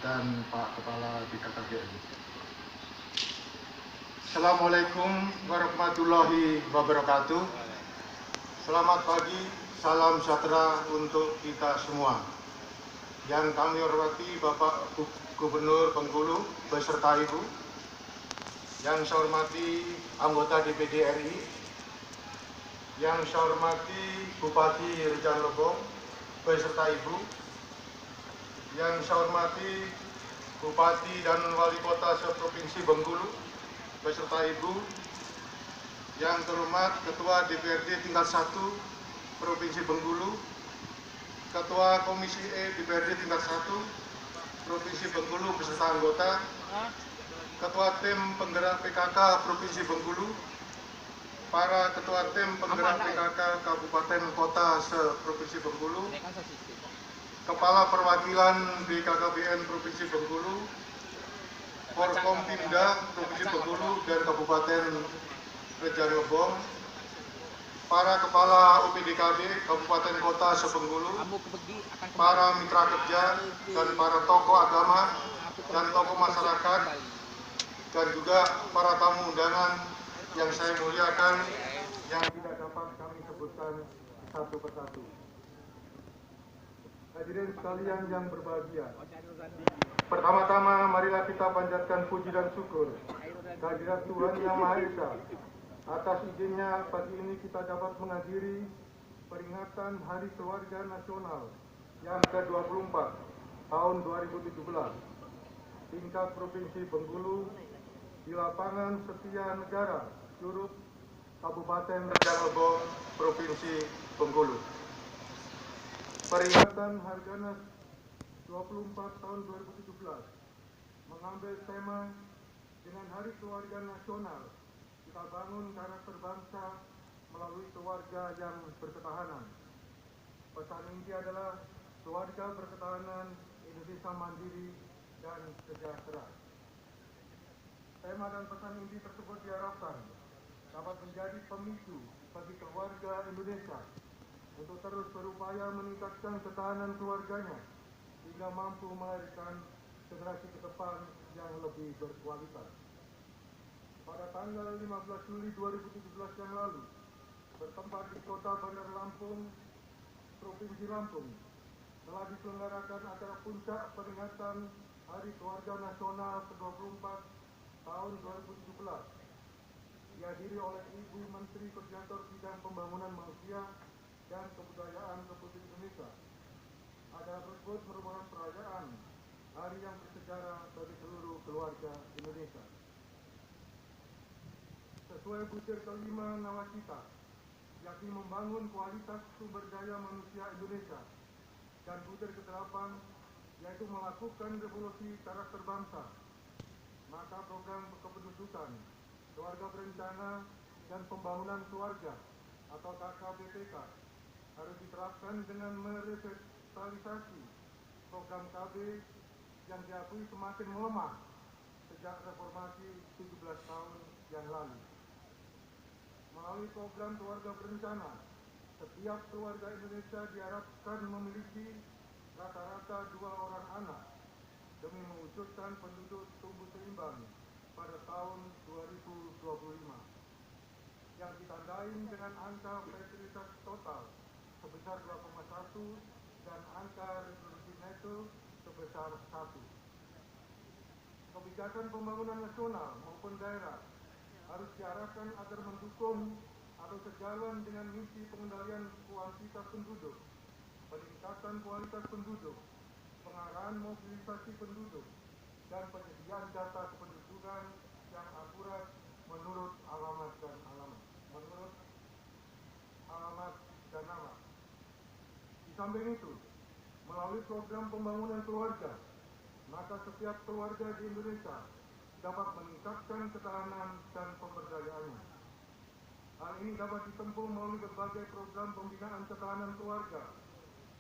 dan Pak Kepala BKKBN. Assalamualaikum warahmatullahi wabarakatuh. Selamat pagi, salam sejahtera untuk kita semua. Yang kami hormati Bapak Gubernur Bengkulu beserta Ibu, yang saya hormati anggota DPD RI, yang saya hormati Bupati Rejang Lebong beserta Ibu, yang saya hormati Bupati dan Wali Kota Provinsi Bengkulu beserta Ibu, yang terhormat Ketua DPRD tingkat 1 Provinsi Bengkulu, Ketua Komisi E DPRD tingkat 1 Provinsi Bengkulu beserta anggota, Ketua Tim Penggerak PKK Provinsi Bengkulu, para Ketua Tim Penggerak PKK Kabupaten Kota se-Provinsi Bengkulu, Kepala Perwakilan BKKBN Provinsi Bengkulu, Forkompimda Provinsi Bengkulu dan Kabupaten Rejang Lebong, para Kepala UPDKB Kabupaten Kota se-Bengkulu, para mitra kerja dan para tokoh agama dan tokoh masyarakat, dan juga para tamu undangan yang saya muliakan yang tidak dapat kami sebutkan satu persatu. Hadirin sekalian yang berbahagia, pertama-tama marilah kita panjatkan puji dan syukur kehadirat Tuhan Yang Maha Esa. Atas izinnya pagi ini kita dapat menghadiri peringatan Hari Keluarga Nasional yang ke-24 tahun 2017 tingkat Provinsi Bengkulu di lapangan Setia Negara, Curug, Kabupaten Rejang Lebong, Provinsi Bengkulu. Peringatan Harganas 24 tahun 2017 mengambil tema dengan Hari Keluarga Nasional, kita bangun karakter bangsa melalui keluarga yang berketahanan. Pesan inti adalah keluarga berketahanan, Indonesia mandiri dan sejahtera. Tema dan pesan inti tersebut diharapkan dapat menjadi pemicu bagi keluarga Indonesia untuk terus berupaya meningkatkan ketahanan keluarganya hingga mampu melahirkan generasi ke depan yang lebih berkualitas. Pada tanggal 15 Juli 2017 yang lalu, bertempat di Kota Bandar Lampung, Provinsi Lampung, telah diselenggarakan acara puncak peringatan Hari Keluarga Nasional ke-24 tahun 2017, dihadiri oleh Ibu Menteri Koordinator Bidang Pembangunan Manusia dan Kebudayaan Republik Indonesia. Acara tersebut merupakan perayaan hari yang bersejarah bagi seluruh keluarga Indonesia. Sesuai butir kelima nawacita, yakni membangun kualitas sumber daya manusia Indonesia, dan butir ke-8, yaitu melakukan revolusi karakter bangsa, maka program kependudukan, keluarga berencana, dan pembangunan keluarga atau KKBPK harus diterapkan dengan merevitalisasi program KB yang diakui semakin melemah sejak reformasi 17 tahun yang lalu. Melalui program keluarga berencana, setiap keluarga Indonesia diharapkan memiliki rata-rata 2 orang anak demi mewujudkan penduduk tumbuh seimbang pada tahun 2025 yang ditandai dengan angka fertilitas total sebesar 2,1 dan angka reproduksi neto sebesar 1. Kebijakan pembangunan nasional maupun daerah harus diarahkan agar mendukung atau sejalan dengan misi pengendalian kuantitas penduduk, peningkatan kualitas penduduk, pengarahan mobilisasi penduduk, dan penyediaan data kependudukan yang akurat menurut alamat dan nama. Di samping itu, melalui program pembangunan keluarga, maka setiap keluarga di Indonesia dapat meningkatkan ketahanan dan pemberdayaannya. Hal ini dapat ditempuh melalui berbagai program pembinaan ketahanan keluarga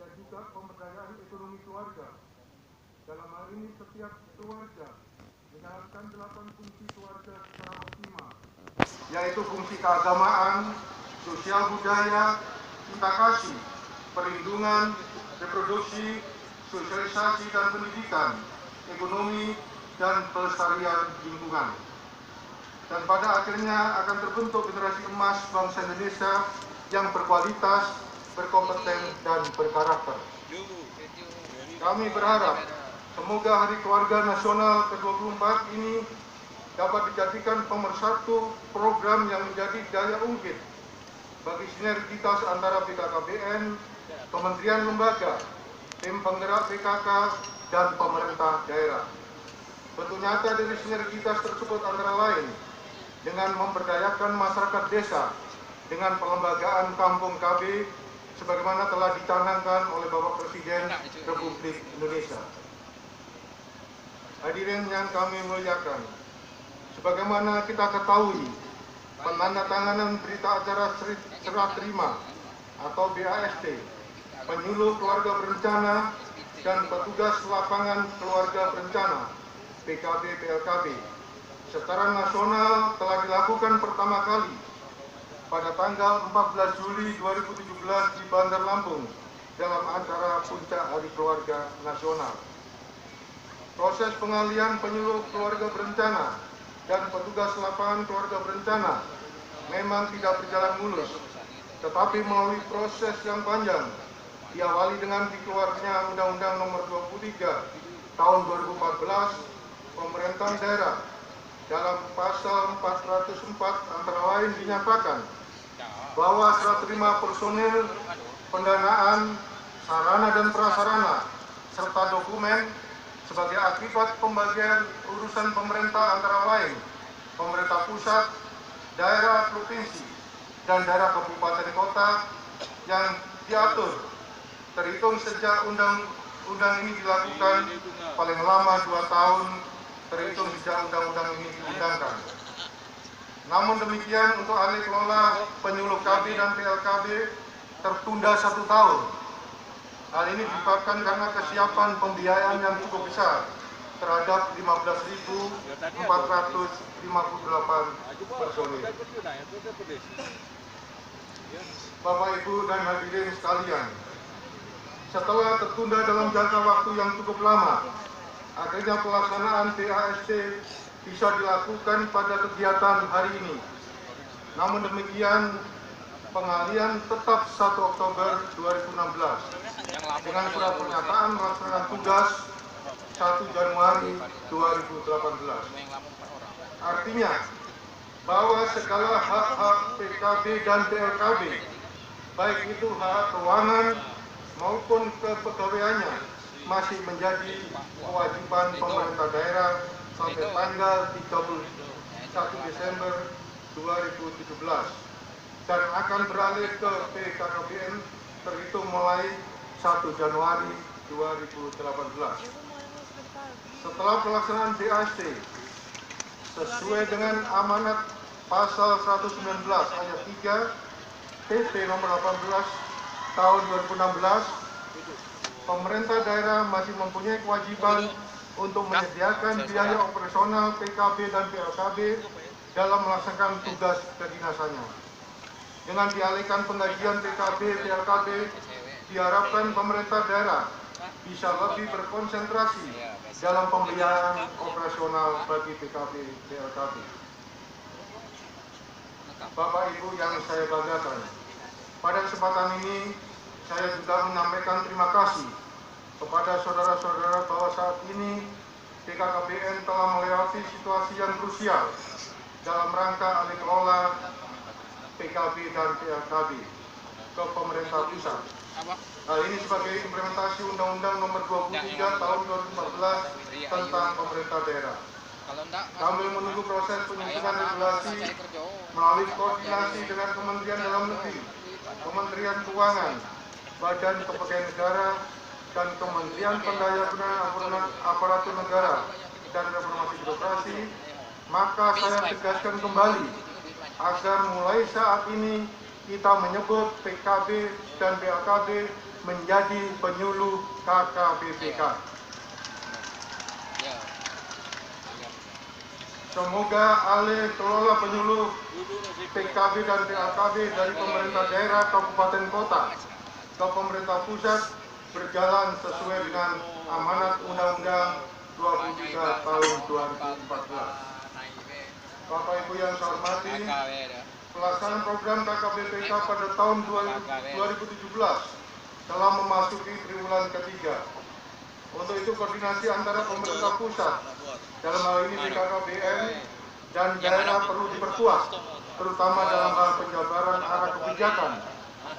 dan juga pemberdayaan ekonomi keluarga. Dalam hal ini, setiap keluarga menjalankan 8 fungsi keluarga secara optimal, yaitu fungsi keagamaan, sosial budaya, cinta kasih, perlindungan, reproduksi, sosialisasi dan pendidikan, ekonomi, dan pelestarian lingkungan. Dan pada akhirnya akan terbentuk generasi emas bangsa Indonesia yang berkualitas, berkompeten, dan berkarakter. Kami berharap semoga Hari Keluarga Nasional ke-24 ini dapat dijadikan pemersatu program yang menjadi daya ungkit bagi sinergitas antara BKKBN, kementerian lembaga, tim penggerak PKK, dan pemerintah daerah. Bentuk nyata dari sinergitas tersebut antara lain dengan memberdayakan masyarakat desa dengan pelembagaan Kampung KB sebagaimana telah dicanangkan oleh Bapak Presiden Republik Indonesia. Hadirin yang kami muliakan, sebagaimana kita ketahui, penandatanganan berita acara serah terima atau BAST, penyuluh keluarga berencana, dan petugas lapangan keluarga berencana PKB PLKB secara nasional telah dilakukan pertama kali pada tanggal 14 Juli 2017 di Bandar Lampung dalam acara Puncak Hari Keluarga Nasional. Proses pengalihan penyuluh keluarga berencana dan petugas lapangan keluarga berencana memang tidak berjalan mulus, tetapi melalui proses yang panjang, diawali dengan dikeluarkannya Undang-Undang Nomor 23 Tahun 2014 Pemerintahan Daerah. Dalam pasal 404 antara lain dinyatakan bahwa serah terima personil, pendanaan, sarana dan prasarana, serta dokumen sebagai akibat pembagian urusan pemerintah antara lain pemerintah pusat, daerah provinsi, dan daerah kabupaten kota yang diatur terhitung sejak undang-undang ini dilakukan paling lama 2 tahun terhitung sejak undang-undang ini diundangkan. Namun demikian untuk alih kelola penyuluh KB dan PLKB tertunda 1 tahun. Hal ini disebabkan karena kesiapan pembiayaan yang cukup besar terhadap 15.458 personil. Bapak, Ibu, dan hadirin sekalian, setelah tertunda dalam jangka waktu yang cukup lama, akhirnya pelaksanaan BAST bisa dilakukan pada kegiatan hari ini. Namun demikian, pengalihan tetap 1 Oktober 2016 dengan surat pernyataan melaksanakan tugas 1 Januari 2018. Artinya bahwa segala hak-hak PKB dan PLKB, baik itu hak keuangan maupun kepegawaiannya, masih menjadi kewajiban pemerintah daerah sampai tanggal 31 Desember 2017 dan akan beralih ke BKKBN terhitung mulai 1 Januari 2018. Setelah pelaksanaan BAST sesuai dengan amanat pasal 119 ayat 3 PP nomor 18 tahun 2016, pemerintah daerah masih mempunyai kewajiban untuk menyediakan biaya operasional PKB dan PLKB dalam melaksanakan tugas kedinasannya. Dengan dialihkan penggajian PKB PLKB, diharapkan pemerintah daerah bisa lebih berkonsentrasi dalam pembiayaan operasional bagi PKB PLKB. Bapak Ibu yang saya banggakan, pada kesempatan ini saya juga menyampaikan terima kasih kepada saudara-saudara bahwa saat ini BKKBN telah melewati situasi yang krusial dalam rangka alih kelola PKB dan PLKB ke pemerintah pusat. Hal ini sebagai implementasi Undang-Undang Nomor 23 Tahun 2014 tentang pemerintah daerah. Kami menunggu proses penyusunan regulasi melalui koordinasi dengan Kementerian Dalam Negeri, Kementerian Keuangan, Badan Kepegawaian Negara, dan Kementerian Pendayaan Aparatur Negara dan Reformasi Birokrasi, maka saya tegaskan kembali agar mulai saat ini kita menyebut PKB dan PLKB menjadi penyuluh KKBPK. Semoga alih kelola penyuluh PKB dan PLKB dari pemerintah daerah, kabupaten, kota ke pemerintah pusat berjalan sesuai dengan amanat Undang-Undang 23 tahun 2014. Bapak Ibu yang saya hormati, pelaksanaan program KKBPK pada tahun 2017 telah memasuki triwulan ketiga. Untuk itu koordinasi antara pemerintah pusat, dalam hal ini BKKBN, dan daerah perlu diperkuat, terutama dalam hal penjabaran arah kebijakan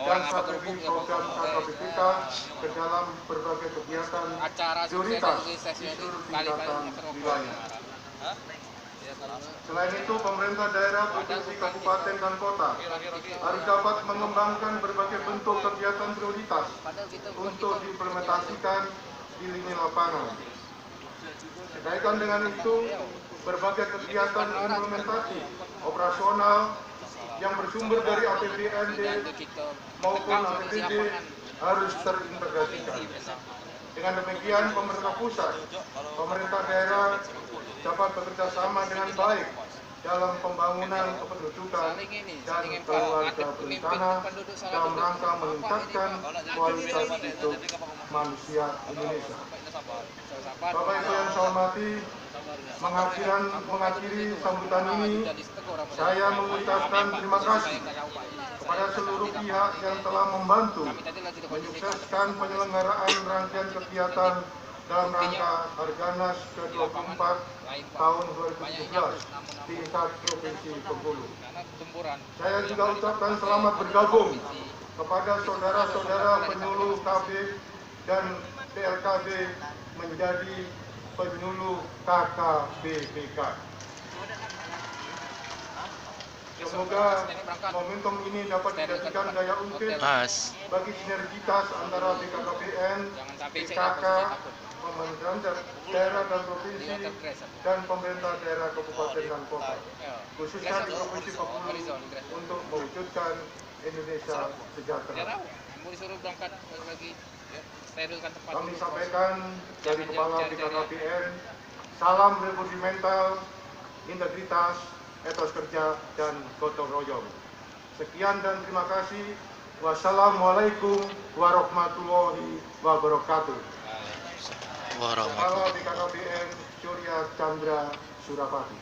dan strategi program KKBPK ke dalam berbagai kegiatan prioritas di seluruh tingkatan wilayah. Selain itu, pemerintah daerah, provinsi, kabupaten, dan kota harus dapat mengembangkan berbagai bentuk kegiatan prioritas untuk diimplementasikan di lini lapangan. Berkaitan dengan itu, berbagai kegiatan implementasi operasional yang bersumber dari APBND maupun APBD harus terintegrasikan. Dengan demikian, pemerintah pusat, pemerintah daerah dapat bekerja sama dengan baik dalam pembangunan kependudukan dan keluarga berencana dalam rangka meningkatkan kualitas hidup manusia Indonesia. Bapak Ibu yang saya hormati, mengakhiri sambutan ini, saya mengucapkan terima kasih kepada seluruh pihak yang telah membantu menyukseskan penyelenggaraan rangkaian kegiatan dalam rangka Harganas ke-24 tahun 2017 tingkat Provinsi Bengkulu. Saya juga ucapkan selamat bergabung kepada saudara-saudara penyuluh KB dan PLKB menjadi penyuluh KKBPK. Semoga momentum ini dapat dijadikan daya ungkit bagi sinergitas antara BKKBN, PKK, pemerintah daerah dan provinsi, dan pemerintah daerah kabupaten dan kota, khususnya di Provinsi Bengkulu, untuk mewujudkan Indonesia sejahtera. Kami sampaikan dari Kepala BKKBN, salam revolusi mental, integritas, etos kerja, dan gotong royong. Sekian dan terima kasih. Wassalamualaikum warahmatullahi wabarakatuh. Kepala BKKBN Surya Chandra Surapati.